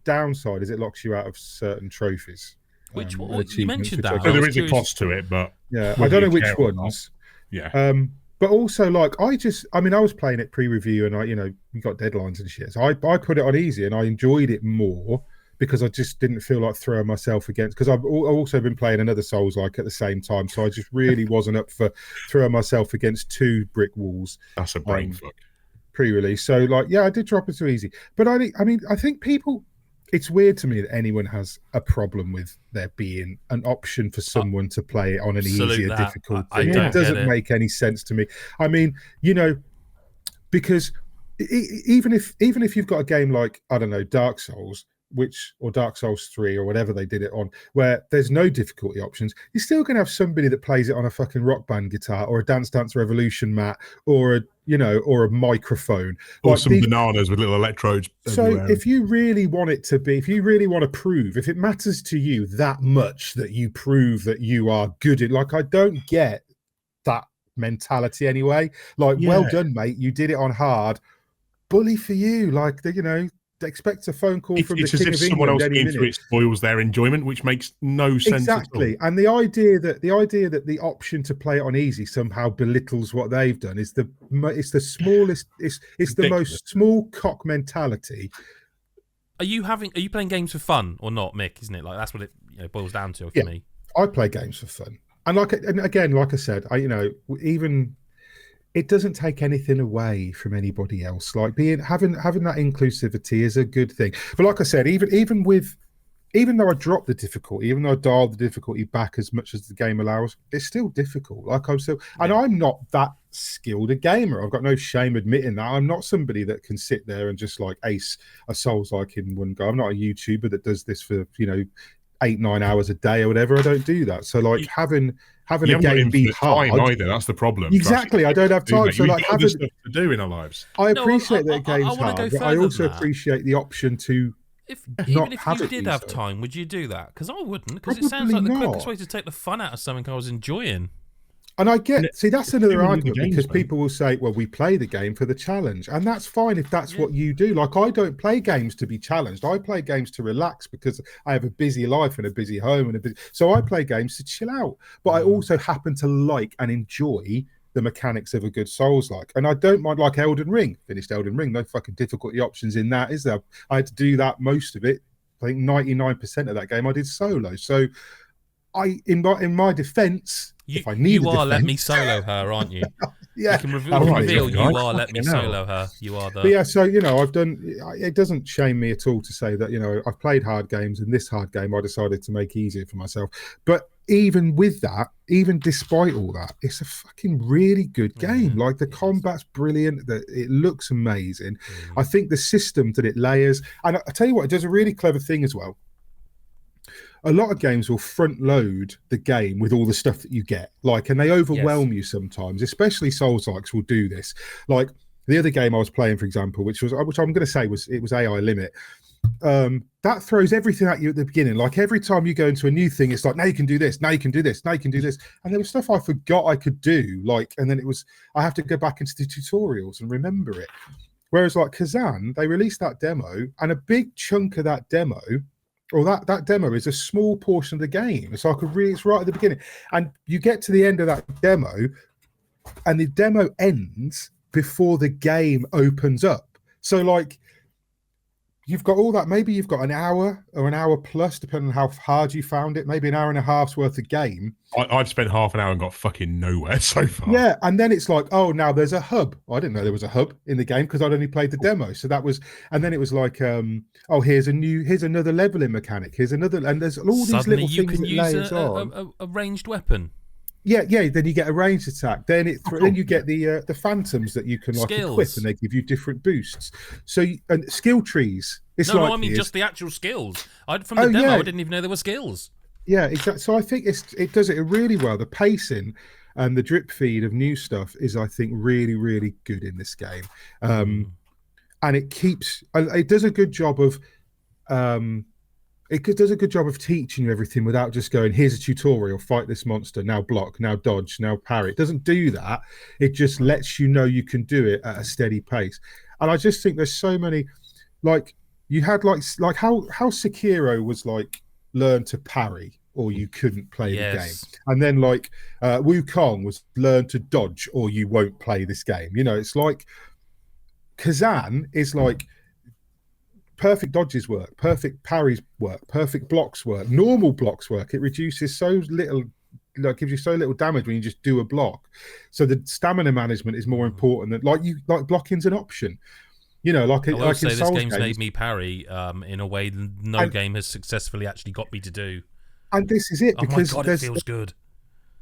downside is it locks you out of certain trophies. Which you mentioned that. So there is a cost to it, but I don't know which ones. Yeah. But also, like, I was playing it pre-review, and we got deadlines and shit. So I put it on easy, and I enjoyed it more because I just didn't feel like throwing myself against. Because I've also been playing another Souls-like at the same time, so I just really wasn't up for throwing myself against 2 brick walls. That's a brain fuck. Pre-release. So, like, yeah, I did drop it to easy, but I think people. It's weird to me that anyone has a problem with there being an option for someone to play it on an easier difficulty. It doesn't make any sense to me. I mean, because even if you've got a game like, I don't know, Dark Souls, or Dark Souls 3 or whatever they did it on, where there's no difficulty options, you're still going to have somebody that plays it on a fucking Rock Band guitar or a Dance Dance Revolution mat or a microphone or some bananas with little electrodes everywhere. So if you really want it to be, if you really want to prove, if it matters to you that much that you prove that you are good at, like, I don't get that mentality anyway. Like, well done, mate, you did it on hard. Bully for you. Like, expect a phone call from the King of England. It's as if someone else came through, it spoils their enjoyment, which makes no sense exactly. at all. And the idea that the option to play it on easy somehow belittles what they've done is the smallest. It's the most small cock mentality. Are you playing games for fun or not, Mick? Isn't it, like, that's what it boils down to for me? I play games for fun, and again, like I said, even. It doesn't take anything away from anybody else. Like, having that inclusivity is a good thing. But like I said, even though I dropped the difficulty, even though I dialed the difficulty back as much as the game allows, it's still difficult. Like, and I'm not that skilled a gamer. I've got no shame admitting that. I'm not somebody that can sit there and just like ace a Souls-like in one go. I'm not a YouTuber that does this for 8-9 hours a day or whatever. I don't do that. So, like, having a game be hard either. That's the problem. Exactly. I don't have time. So, like, having stuff to do in our lives. I appreciate that game's hard, but I also appreciate the option to even if you did have time, would you do that? Because I wouldn't. Because it sounds like the quickest way to take the fun out of something I was enjoying. And I see, that's another argument, because people will say, well, we play the game for the challenge. And that's fine if that's what you do. Like, I don't play games to be challenged. I play games to relax because I have a busy life and a busy home. So I play games to chill out. But I also happen to like and enjoy the mechanics of a good Souls-like. And I don't mind, like Elden Ring. Finished Elden Ring. No fucking difficulty options in that, is there? I had to do that, most of it. I think 99% of that game I did solo. So in my defense, if I need you are let me solo her, aren't you? Yeah, you can reveal you are let me solo her. You are the. But yeah, so I've done. It doesn't shame me at all to say that I've played hard games, and this hard game I decided to make easier for myself. But even with that, even despite all that, it's a fucking really good game. Like, the combat's brilliant. It looks amazing. I think the system that it layers, and I tell you what, it does a really clever thing as well. A lot of games will front load the game with all the stuff that you get, and they overwhelm you sometimes, especially Souls-likes will do this. Like, the other game I was playing, for example, which I'm going to say was AI Limit, that throws everything at you at the beginning. Like, every time you go into a new thing, it's like, now you can do this, now you can do this, now you can do this. And there was stuff I forgot I could do, and then I have to go back into the tutorials and remember it. Whereas, like, Khazan, they released that demo, and a big chunk of that demo, or that demo, is a small portion of the game. It's like it's right at the beginning, and you get to the end of that demo, and the demo ends before the game opens up. So, like, you've got all that. Maybe you've got an hour or an hour plus, depending on how hard you found it. Maybe an hour and a half's worth of game. I've spent half an hour and got fucking nowhere so far. Yeah, and then it's like, oh, now there's a hub. I didn't know there was a hub in the game because I'd only played the demo. So that was, and then it was like, oh, here's another leveling mechanic. Here's another, and there's all these Suddenly little things that layers on. A ranged weapon. Yeah. Then you get a ranged attack. Then then you get the phantoms that you can equip, and they give you different boosts. So and skill trees. No, I mean just the actual skills. From the demo, I didn't even know there were skills. Yeah, exactly. So I think it does it really well. The pacing and the drip feed of new stuff is, I think, really, really good in this game. And it does a good job of teaching you everything without just going, here's a tutorial, fight this monster, now block, now dodge, now parry. It doesn't do that. It just lets you know you can do it at a steady pace. And I just think there's so many, like, you had like how Sekiro was like, learn to parry, or you couldn't play the game. Yes. And then like Wukong was learn to dodge or you won't play this game. You know, it's like Khazan is like perfect dodges work, perfect parries work, perfect blocks work, normal blocks work. It reduces so little, like gives you so little damage when you just do a block. So the stamina management is more important than like blocking's an option. You know, like I will say in this Souls game's made me parry in a way no game has successfully actually got me to do. And this is it, because oh my God, it feels good.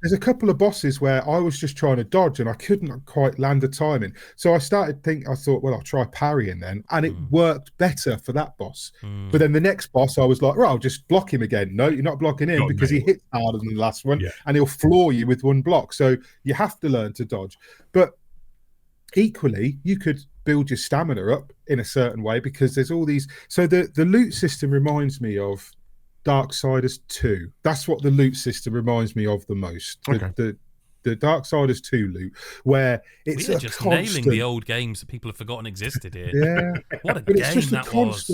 There's a couple of bosses where I was just trying to dodge and I couldn't quite land the timing. So I thought, well, I'll try parrying then. And it worked better for that boss. But then the next boss, I was like, well, I'll just block him again. No, you're not blocking him because he hits harder than the last one and he'll floor you with one block. So you have to learn to dodge. But equally, you could build your stamina up in a certain way because there's all these. So the loot system reminds me of Darksiders 2. That's what the loot system reminds me of the most. The Darksiders 2 loot, where it's we are just nailing the old games that people have forgotten existed here. Yeah, what a game it's just that was.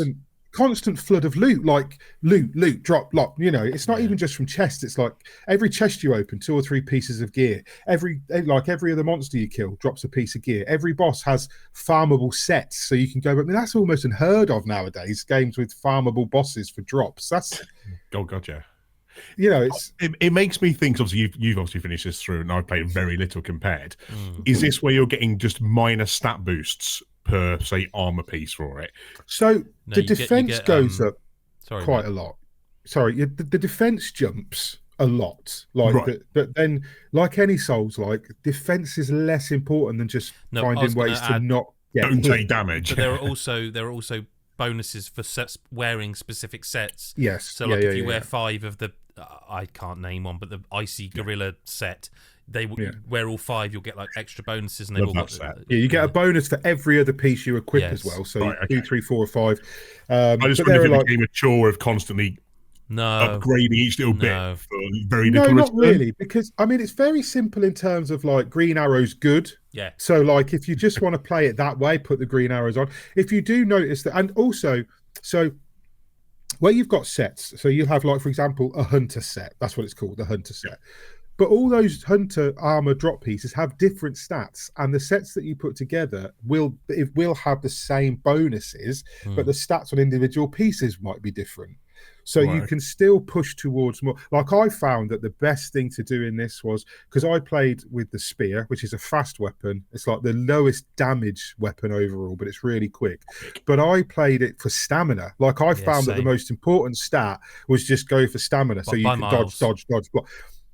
Constant flood of loot, like loot, drop, lock. You know, it's not even just from chests. It's like every chest you open, 2 or 3 pieces of gear. Every other monster you kill drops a piece of gear. Every boss has farmable sets, so you can go. I mean, that's almost unheard of nowadays. Games with farmable bosses for drops. That's gotcha. You know, it makes me think. Obviously, you've obviously finished this through, and I've played very little compared. Is this where you're getting just minor stat boosts per, say, armor piece for it? So the defense goes up quite a lot. Sorry, the defense jumps a lot, but then, like any Souls, like defense is less important than just finding ways to not don't take damage. But there are also bonuses for wearing specific sets. Yes. So like if you wear 5 of the I can't name one, but the icy gorilla set, they wear all 5, you'll get like extra bonuses, and they've all got you get a bonus for every other piece you equip as well. So 2, 3, 4, or 5. I just wonder if it became a chore of constantly upgrading each little bit for very little not really, because I mean it's very simple in terms of like green arrows good. Yeah. So like if you just want to play it that way, put the green arrows on. If you do notice that, and also where you've got sets, so you have like, for example, a hunter set. That's what it's called, the hunter set. But all those hunter armor drop pieces have different stats, and the sets that you put together will have the same bonuses, but the stats on individual pieces might be different. So you can still push towards more. Like I found that the best thing to do in this was, because I played with the spear, which is a fast weapon. It's like the lowest damage weapon overall, but it's really quick. But I played it for stamina. Like I found that the most important stat was just go for stamina. So you can dodge, block.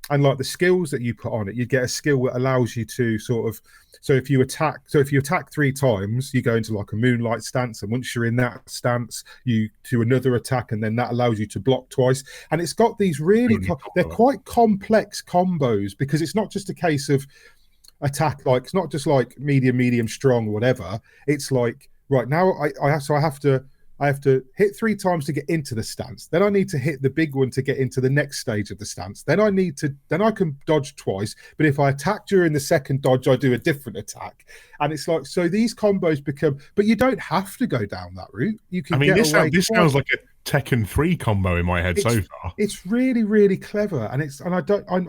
And like the skills that you put on it, you get a skill that allows you to sort of, so if you attack 3 times, you go into like a moonlight stance, and once you're in that stance, you do another attack, and then that allows you to block twice. And it's got these they're quite complex combos, because it's not just a case of attack, like it's not just like medium, strong, or whatever. It's like, right now I have to hit 3 times to get into the stance. Then I need to hit the big one to get into the next stage of the stance. Then I can dodge twice. But if I attack during the second dodge, I do a different attack. And it's like, so these combos become, but you don't have to go down that route. You can. I mean, this sounds like a Tekken 3 combo in my head so far. It's really, really clever, and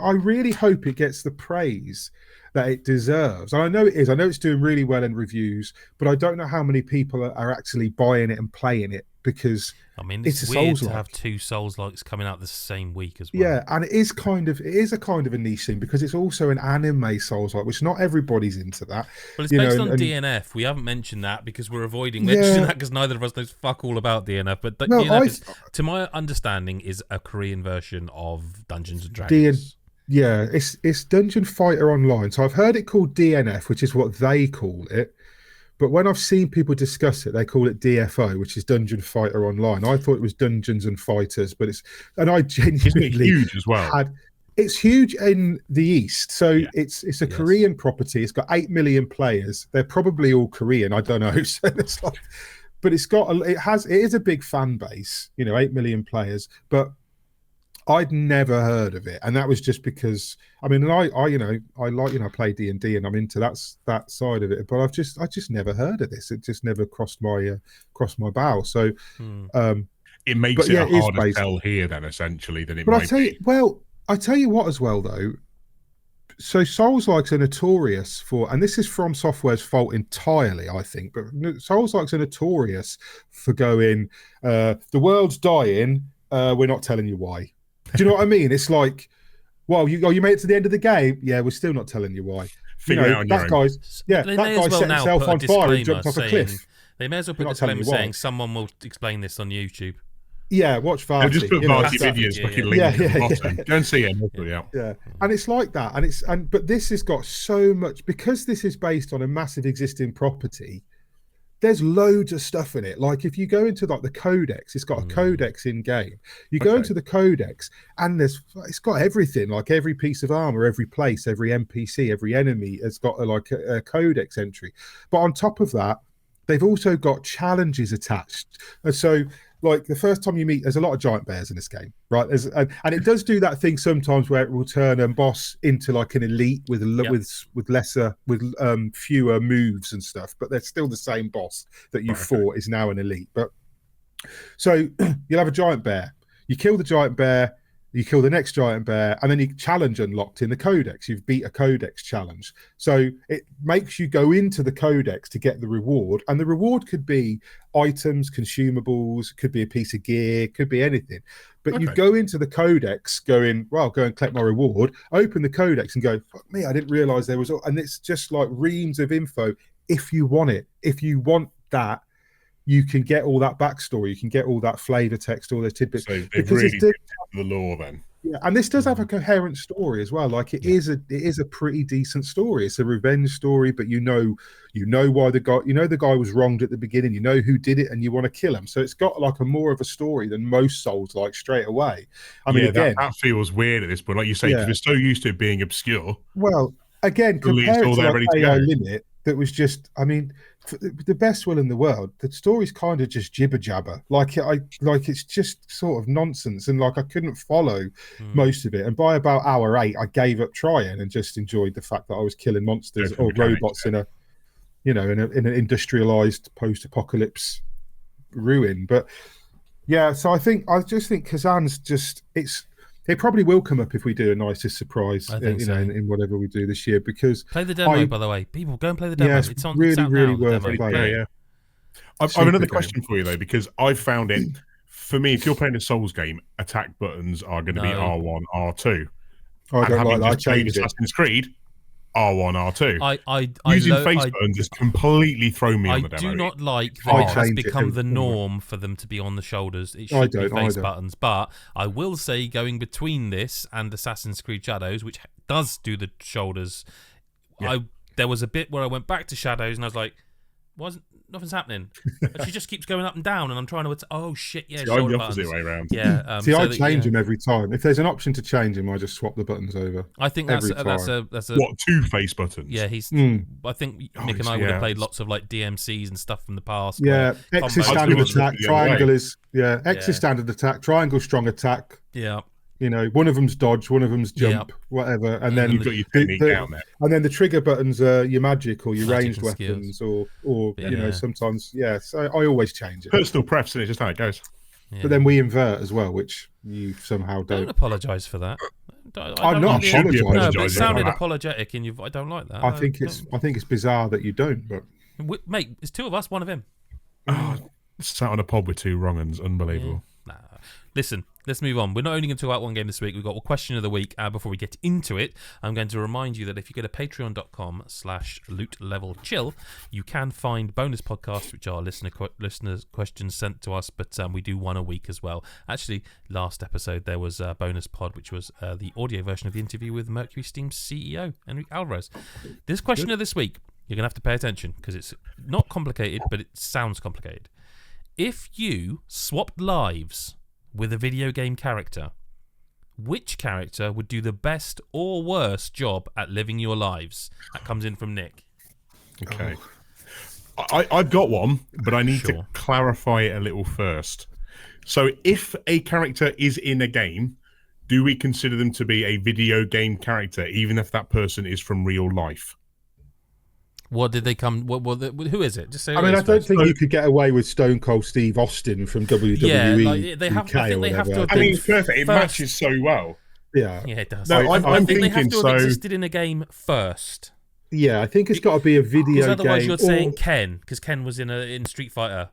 I really hope it gets the praise that it deserves. And I know it is. I know it's doing really well in reviews, but I don't know how many people are actually buying it and playing it, because I mean, it's weird to have 2 Souls-likes coming out the same week as well. Yeah, and it is a kind of a niche thing, because it's also an anime Souls-like, which not everybody's into that. Well, it's based on DNF. We haven't mentioned that because we're avoiding mentioning that, because neither of us knows fuck all about DNF. But DNF, to my understanding, is a Korean version of Dungeons and Dragons. Yeah, it's Dungeon Fighter Online. So I've heard it called DNF, which is what they call it. But when I've seen people discuss it, they call it DFO, which is Dungeon Fighter Online. I thought it was Dungeons and Fighters, but I genuinely huge as well. It's huge in the East. So it's a Korean property. It's got 8 million players. They're probably all Korean. I don't know. So it's like, but it is a big fan base. 8 million players, but I'd never heard of it, and that was just because I play D&D, and I'm into that side of it. But I just never heard of this. It just never crossed my bow. So it makes it a harder sell here then, essentially, than it might be. I tell you what as well, though. So Souls-likes are notorious for, and this is From Software's fault entirely, I think, but Souls-likes are notorious for going, the world's dying, we're not telling you why. Do you know what I mean? It's like, well, you made it to the end of the game. Yeah, we're still not telling you why. That guy set himself on fire and jumped off a cliff. They may as well put a disclaimer saying someone will explain this on YouTube. Yeah, watch Varty. Just put Varty videos, fucking link at the bottom. Go and see him. Yeah, and it's like that, but this has got so much, because this is based on a massive existing property. There's loads of stuff in it. Like if you go into like the codex, it's got a codex in game. You go into the codex, and it's got everything. Like every piece of armor, every place, every NPC, every enemy has got a codex entry. But on top of that, they've also got challenges attached. And so, like the first time you meet, there's a lot of giant bears in this game, right? And it does do that thing sometimes where it will turn a boss into like an elite with fewer moves and stuff, but they're still the same boss that you fought is now an elite. But so you'll have a giant bear. You kill the giant bear. You kill the next giant bear, and then you challenge unlocked in the codex. You've beat a codex challenge. So it makes you go into the codex to get the reward. And the reward could be items, consumables, could be a piece of gear, could be anything. But you go into the codex going, well, go and collect my reward, open the codex and go, fuck me, I didn't realize there was... And it's just like reams of info if you want it. If you want that, you can get all that backstory, you can get all that flavor text, all those tidbits. So they've really the lore then. Yeah, and this does have a coherent story as well. Like it is a pretty decent story. It's a revenge story, but you know why the guy was wronged at the beginning. You know who did it, and you want to kill him. So it's got like a more of a story than most Souls like straight away. I mean, again, that feels weird at this point, like you say, because we're so used to it being obscure. Well, again, compared to like AI Limit, that was just, I mean, the best will in the world, the story's kind of just jibber jabber, like it's just sort of nonsense, and like I couldn't follow most of it. And by about hour 8, I gave up trying and just enjoyed the fact that I was killing monsters or robots in an industrialized post-apocalypse ruin. But yeah, so I just think Khazan's just it probably will come up if we do a nicest surprise, in whatever we do this year. Because play the demo, by the way. People go and play the demo. Yeah, it's on. Really worth playing. Yeah. I've another question for you though, because I've found it. For me, if you're playing a Souls game, attack buttons are going to be R1, R2. I don't like that. I changed Assassin's Creed, R1, R2. Using face buttons has completely thrown me on the demo. I do not like that it has become the norm for them to be on the shoulders. It should be face buttons. But I will say, going between this and Assassin's Creed Shadows, which does do the shoulders, there was a bit where I went back to Shadows and I was like, nothing's happening. And she just keeps going up and down, and I'm trying to. Oh shit! Yeah, I'm the opposite way around. Yeah. See, I change them every time. If there's an option to change them, I just swap the buttons over. I think that's a what, 2 face buttons? Yeah, I think Mick and I would have played lots of like DMCs and stuff from the past. Yeah, X is standard attack. Triangle is X is standard attack. Triangle strong attack. Yeah. You know, one of them's dodge, one of them's jump, whatever, and then you've got your technique down there. And then the trigger buttons are your magic or your ranged weapons, or sometimes. Yeah, so I always change it. Personal preference, is just how it goes. Yeah. But then we invert as well, which you somehow don't. Don't apologise for that. I'm not apologising. No, but it sounded apologetic, and I don't like that. I think it's bizarre that you don't. But mate, it's 2 of us, 1 of him. Sat on a pod with 2 wrong uns, unbelievable. Yeah. Nah. Listen, let's move on. We're not only going to talk about one game this week. We've got a question of the week. Before we get into it, I'm going to remind you that if you go to patreon.com/lootlevelchill, you can find bonus podcasts, which are listeners' questions sent to us, but we do one a week as well. Actually, last episode there was a bonus pod, which was the audio version of the interview with Mercury Steam's CEO, Enrique Alvarez. This question of this week, you're going to have to pay attention, because it's not complicated, but it sounds complicated. If you swapped lives with a video game character, which character would do the best or worst job at living your lives? That comes in from Nick. Okay. I've got one, but I need to clarify it a little first. So if a character is in a game, do we consider them to be a video game character, even if that person is from real life? What did they come? Who is it? Just say. I mean, I don't think you could get away with Stone Cold Steve Austin from WWE. Yeah, like they have. UK I think they have to. I mean, perfect. It matches so well. Yeah, yeah, it does. No, I think they thinking have to have existed in a game first. Yeah, I think it's got to be a video game. Because otherwise, you're saying Ken, because Ken was in Street Fighter.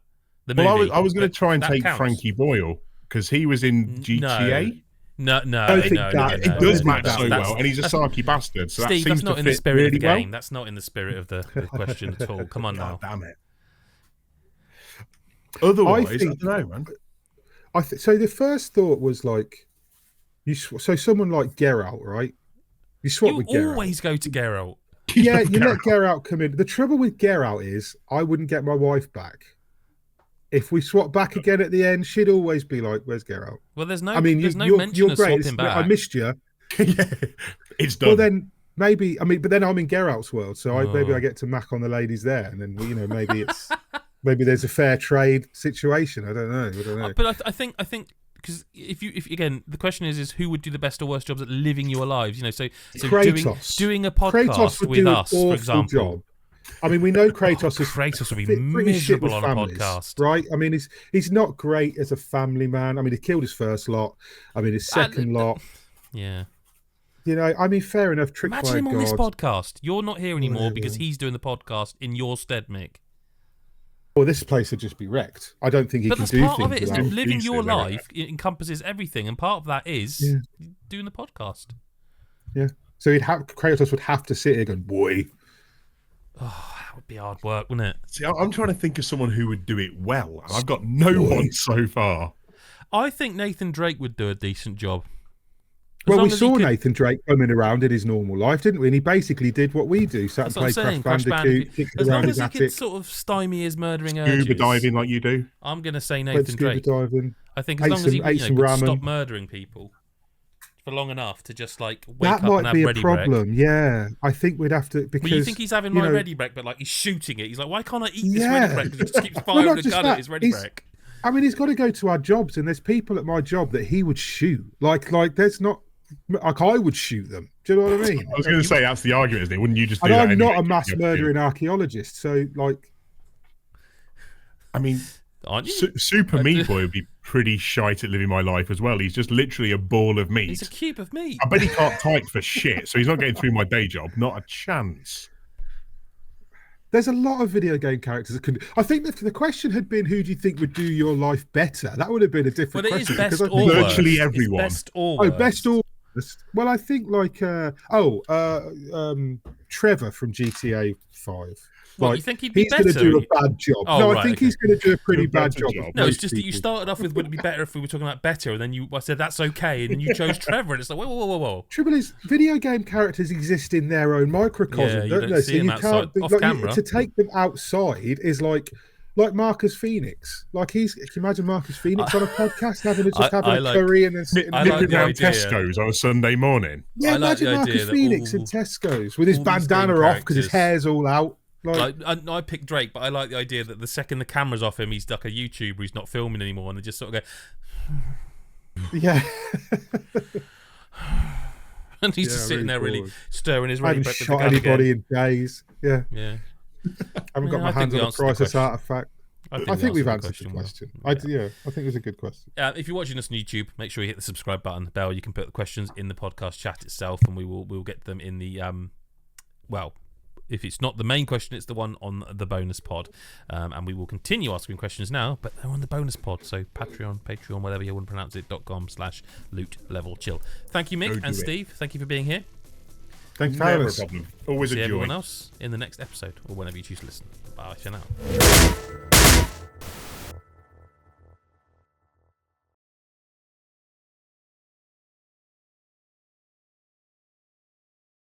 The movie. Well, I was going to try and take Frankie Boyle because he was in GTA. No. It does match so well, and he's a sarky bastard. So Steve, that seems that's not to in the fit spirit of the really game. That's not in the spirit of the question at all. Come on now. Damn it. Otherwise, I don't know, man. So the first thought was like, so someone like Geralt, right? You swap with Geralt. You always go to Geralt. Yeah, you let Geralt come in. The trouble with Geralt is I wouldn't get my wife back. If we swap back again at the end, she'd always be like, "Where's Geralt?" Well, there's no. I mean, you're great. Swapping back. I missed you. Yeah, it's done. Well, then maybe. I mean, but then I'm in Geralt's world, so maybe I get to mac on the ladies there, and then maybe it's maybe there's a fair trade situation. I don't know. But I think because if again, the question is who would do the best or worst jobs at living your lives? So Kratos. doing a podcast with us, for example. Job. I mean, we know Kratos would be miserable on a podcast, right? I mean, he's not great as a family man. I mean, he killed his first lot. I mean, his second lot. Yeah. I mean, fair enough. Imagine him on this podcast. You're not here anymore because he's doing the podcast in your stead, Mick. Well, this place would just be wrecked. I don't think he can do things. But part of it, isn't it? Living your life encompasses everything, and part of that is doing the podcast. Yeah. So Kratos would have to sit here going, boy. Oh, that would be hard work, wouldn't it? See, I'm trying to think of someone who would do it well, and I've got no one so far. I think Nathan Drake would do a decent job. Well, we saw Nathan Drake coming around in his normal life, didn't we? And he basically did what we do: sat and played Crash Bandicoot, as long as he could sort of stymie his murdering urges. Scuba diving like you do. I'm going to say Nathan Drake. Diving. I think as long as he could stop murdering people for long enough to just like wake up and have ready brek. That might be a problem. Yeah, I think we'd have to. Because you think he's having my ready brek, but like he's shooting it. He's like, why can't I eat this ready brek? Because he just keeps firing the gun at his ready brek. I mean, he's got to go to our jobs, and there's people at my job that he would shoot. Like there's not. Like I would shoot them. Do you know what I mean? I was going to say that's the argument, isn't it? Wouldn't you just do that? I'm not a mass murdering archaeologist, so like. I mean, aren't you? Super Meat Boy would be pretty shite at living my life as well. He's just literally a ball of meat. He's a cube of meat. I bet he can't type for shit, so he's not getting through my day job. Not a chance. There's a lot of video game characters that could. I think the question had been, who do you think would do your life better? That would have been a different question. Well, it is best or virtually everyone. Best or worst. Best or worst. Well, I think like Trevor from GTA 5. Well, you think he'd be better? He's going to do a bad job. I think he's going to do a pretty bad job. No, it's just that you started off with would it be better if we were talking about better, and then I said that's okay, and then you chose Trevor, and it's like whoa. Trouble is, video game characters exist in their own microcosm, don't they? So you can't off camera. To take them outside is like Marcus Phoenix. Like can you imagine Marcus Phoenix on a podcast having a curry and then sitting nipping around Tesco's on a Sunday morning? Yeah, imagine Marcus Phoenix in Tesco's with his bandana off because his hair's all out. I picked Drake, but I like the idea that the second the camera's off him, he's like a YouTuber. He's not filming anymore, and they just sort of go, yeah. And he's just sitting there, really stirring his ready breakfast. I haven't shot anybody in days. Yeah. Yeah. I haven't got my hands on a priceless artifact. I think we've answered the question. I think it was a good question. If you're watching us on YouTube, make sure you hit the subscribe button, the bell. You can put the questions in the podcast chat itself, and we'll get them in the if it's not the main question, it's the one on the bonus pod. And we will continue asking questions now, but they're on the bonus pod. So Patreon, whatever you want to pronounce it, .com/loot-level-chill. Thank you, Mick and Steve. Thank you for being here. Thanks for having us. Always a joy. See everyone else in the next episode, or whenever you choose to listen. Bye for now.